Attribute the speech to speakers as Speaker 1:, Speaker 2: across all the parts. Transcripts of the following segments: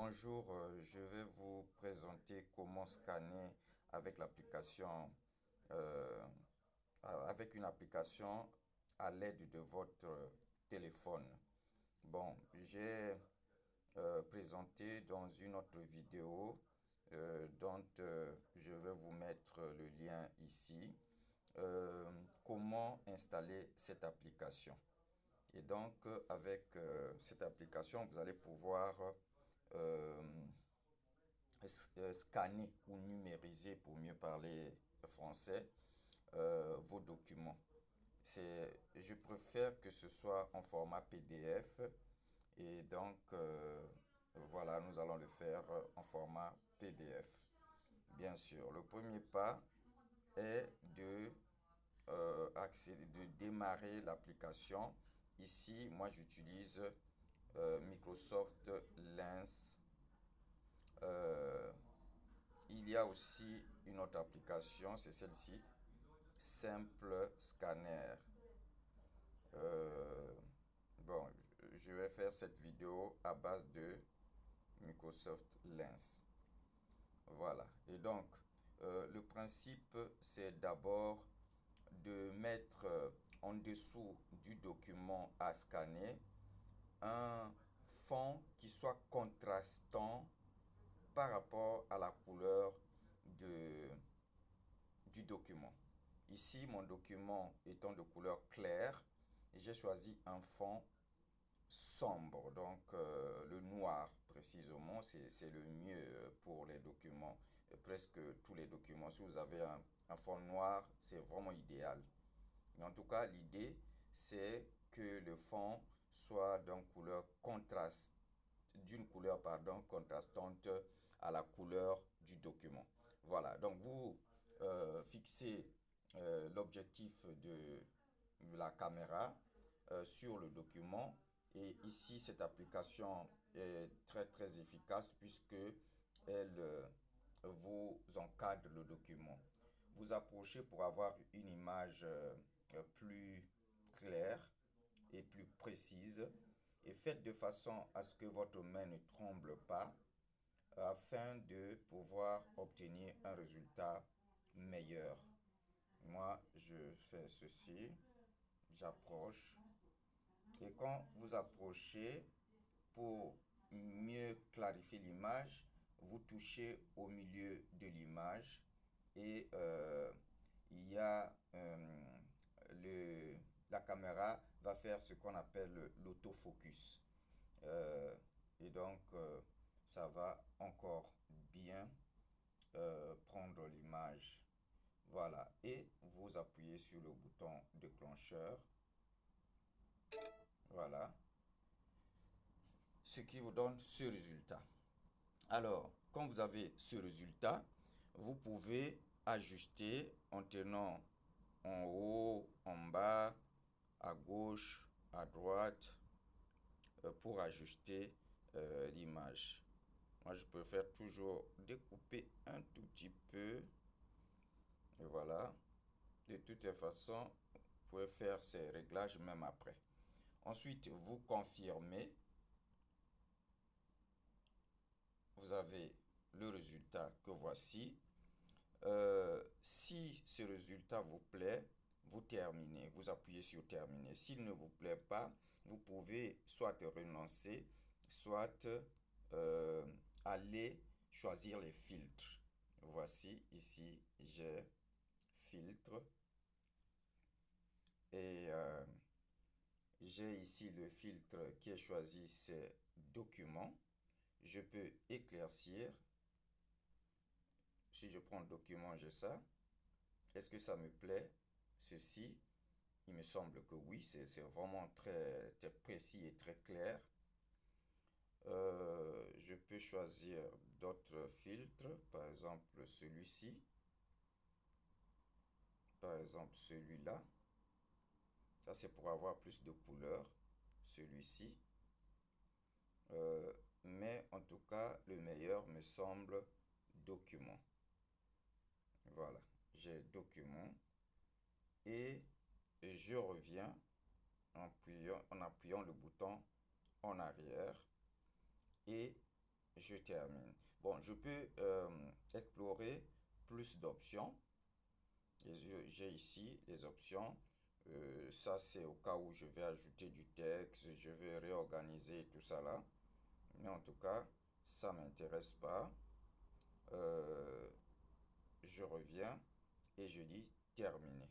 Speaker 1: Bonjour, je vais vous présenter comment scanner avec l'application, euh, avec une application à l'aide de votre téléphone. Bon, j'ai présenté dans une autre vidéo dont je vais vous mettre le lien ici, comment installer cette application. Et donc, avec cette application, vous allez pouvoir euh, scanner ou numériser, pour mieux parler français, vos documents. Je préfère que ce soit en format PDF et donc voilà, nous allons le faire en format PDF. Bien sûr, le premier pas est de démarrer l'application. Ici, moi j'utilise Microsoft Lens. Euh, il y a aussi une autre application, c'est celle-ci, Simple Scanner. Euh, bon, je vais faire cette vidéo à base de Microsoft Lens. Voilà. Et donc, le principe, c'est d'abord de mettre en dessous du document à scanner un fond qui soit contrastant par rapport à la couleur de, du document. Ici, mon document étant de couleur claire, j'ai choisi un fond sombre, donc le noir précisément, c'est le mieux pour les documents, presque tous les documents. Si vous avez un fond noir, c'est vraiment idéal. Mais en tout cas, l'idée, c'est que le fond soit d'une couleur pardon, contrastante à la couleur du document. Voilà, donc vous fixez l'objectif de la caméra sur le document et ici cette application est très efficace puisque elle vous encadre le document. Vous approchez pour avoir une image plus claire et plus précise et faites de façon à ce que votre main ne tremble pas afin de pouvoir obtenir un résultat meilleur. Moi, je fais ceci, j'approche et quand vous approchez pour mieux clarifier l'image, vous touchez au milieu de l'image et il y a la caméra va faire ce qu'on appelle l'autofocus. Euh, et donc, ça va encore bien prendre l'image. Voilà. Et vous appuyez sur le bouton déclencheur. Voilà. Ce qui vous donne ce résultat. Alors, quand vous avez ce résultat, vous pouvez ajuster en tenant en haut, en bas, à gauche, à droite, pour ajuster l'image. Moi, je préfère toujours découper un tout petit peu. Et voilà. De toutes les façons, vous pouvez faire ces réglages même après. Ensuite, vous confirmez. Vous avez le résultat que voici. Si ce résultat vous plaît, vous terminez. Vous appuyez sur terminer. S'il ne vous plaît pas, vous pouvez soit renoncer, soit aller choisir les filtres. Voici ici, j'ai filtre et j'ai ici le filtre qui est choisi, c'est document. Je peux éclaircir. Si je prends le document, j'ai ça. Est-ce que ça me plaît? Ceci, il me semble que oui, c'est vraiment très précis et très clair. Je peux choisir d'autres filtres, par exemple celui-ci, par exemple celui-là. Ça, c'est pour avoir plus de couleurs, celui-ci. Mais en tout cas, le meilleur me semble document. Voilà, j'ai document et je reviens en appuyant le bouton en arrière et je termine. Bon, je peux explorer plus d'options. J'ai ici les options. Ça, c'est au cas où je vais ajouter du texte, je vais réorganiser tout ça là. Mais en tout cas, ça m'intéresse pas. Euh, je reviens et je dis terminer.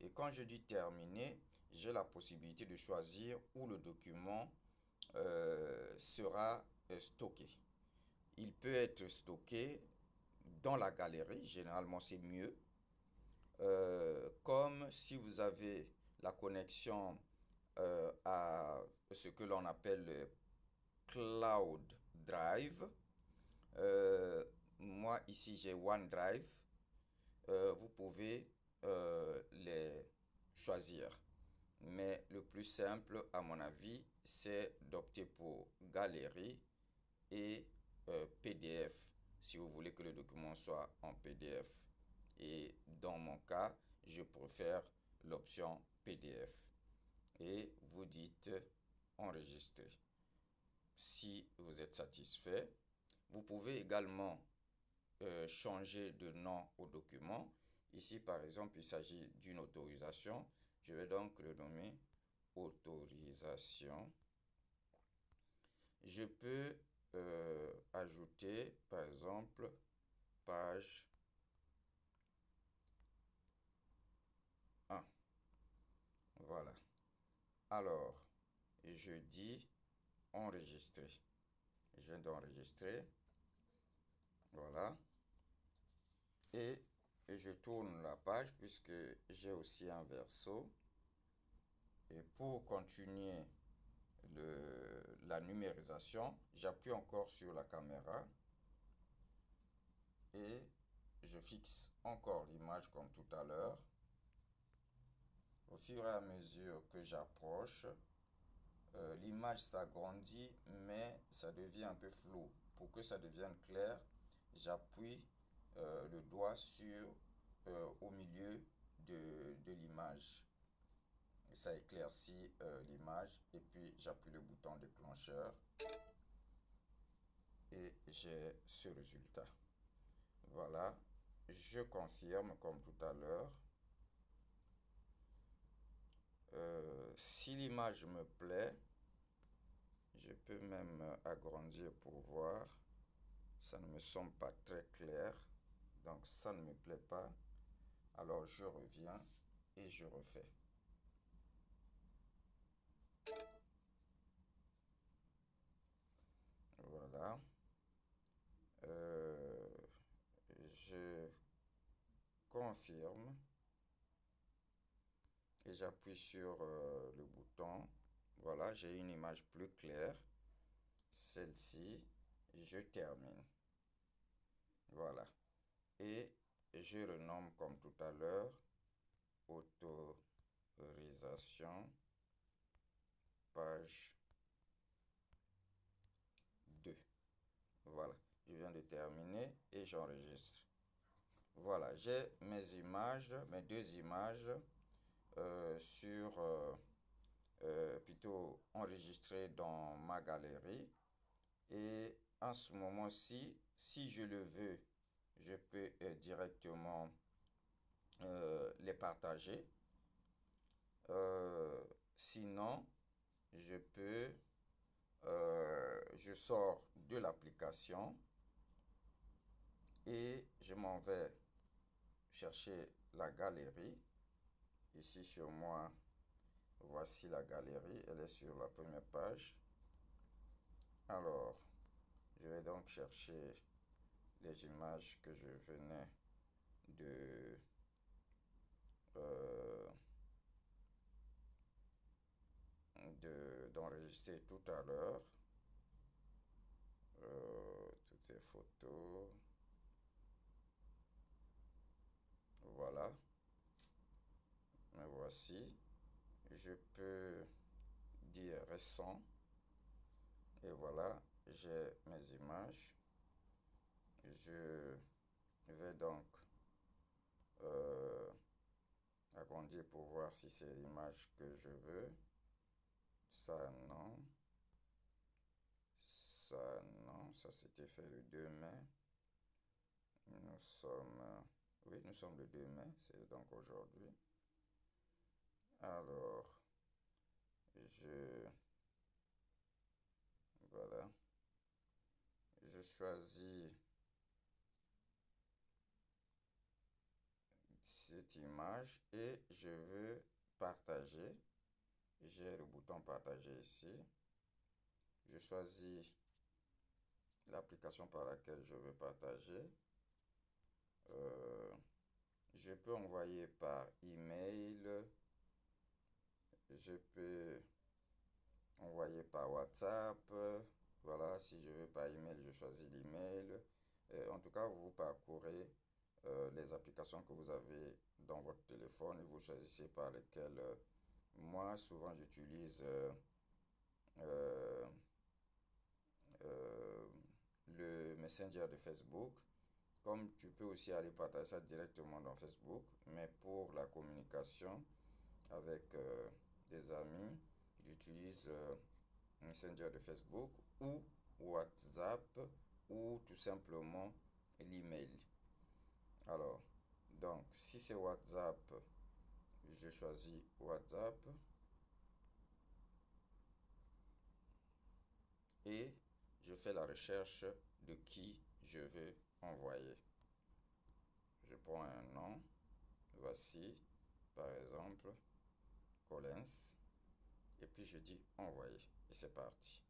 Speaker 1: Et quand je dis terminer, j'ai la possibilité de choisir où le document sera stocké. Il peut être stocké dans la galerie, généralement c'est mieux. Comme si vous avez la connexion à ce que l'on appelle le Cloud Drive. Euh, Moi ici j'ai OneDrive. Vous pouvez les choisir. Mais le plus simple, à mon avis, c'est d'opter pour galerie et PDF, si vous voulez que le document soit en PDF. Et dans mon cas, je préfère l'option PDF. Et vous dites enregistrer. Si vous êtes satisfait, vous pouvez également changer de nom au document. Ici, par exemple, il s'agit d'une autorisation. Je vais donc le nommer autorisation. Je peux ajouter, par exemple, page 1. Voilà. Alors, je dis enregistrer. Je viens d'enregistrer. Voilà. Et je tourne la page puisque j'ai aussi un verso. Et pour continuer la numérisation, j'appuie encore sur la caméra et je fixe encore l'image comme tout à l'heure. Au fur et à mesure que j'approche, l'image s'agrandit, mais ça devient un peu flou. Pour que ça devienne clair, j'appuie le doigt au milieu de l'image. Et ça éclaircit l'image. Et puis j'appuie le bouton déclencheur. Et j'ai ce résultat. Voilà. Je confirme comme tout à l'heure. Si l'image me plaît, je peux même agrandir pour voir. Ça ne me semble pas très clair. Donc ça ne me plaît pas. Alors je reviens et je refais. Voilà. Je confirme et j'appuie sur le bouton. Voilà, j'ai une image plus claire. Celle-ci, je termine. Voilà. Et je renomme comme tout à l'heure autorisation page 2. Voilà. Je viens de terminer et j'enregistre. Voilà, j'ai mes images, mes deux images plutôt enregistrées dans ma galerie. Et en ce moment-ci, si je le veux, je peux directement les partager. Sinon, je sors de l'application et je m'en vais chercher la galerie. Ici sur moi, voici la galerie. Elle est sur la première page. Alors, je vais donc chercher les images que je venais de euh, d'enregistrer tout à l'heure. Toutes les photos. Voilà. Me voici. Je peux dire récent. Et voilà, j'ai mes images. Je vais donc agrandir pour voir si c'est l'image que je veux. Ça, non. ça, non, ça c'était fait le 2 mai. Nous sommes, oui, nous sommes le 2 mai, c'est donc aujourd'hui. Alors, je, voilà, je choisis cette image et je veux partager. J'ai le bouton partager ici. Je choisis l'application par laquelle je veux partager. Euh, je peux envoyer par email. Je peux envoyer par WhatsApp. Voilà, si je veux par email, je choisis l'email. En tout cas, vous parcourez les applications que vous avez dans votre téléphone et vous choisissez par lesquelles. Moi, souvent, j'utilise euh, euh, le Messenger de Facebook. Comme tu peux aussi aller partager ça directement dans Facebook, mais pour la communication avec des amis, j'utilise Messenger de Facebook ou WhatsApp ou tout simplement l'email. Alors, donc, si c'est WhatsApp, je choisis WhatsApp et je fais la recherche de qui je veux envoyer. Je prends un nom, voici, par exemple, Collins, et puis je dis envoyer, et c'est parti.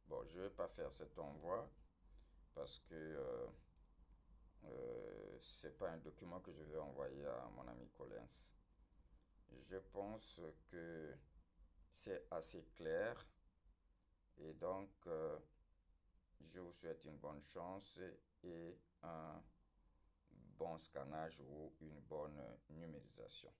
Speaker 1: Bon, je ne vais pas faire cet envoi parce que c'est pas un document que je vais envoyer à mon ami Collins. Je pense que c'est assez clair et donc je vous souhaite une bonne chance et un bon scannage ou une bonne numérisation.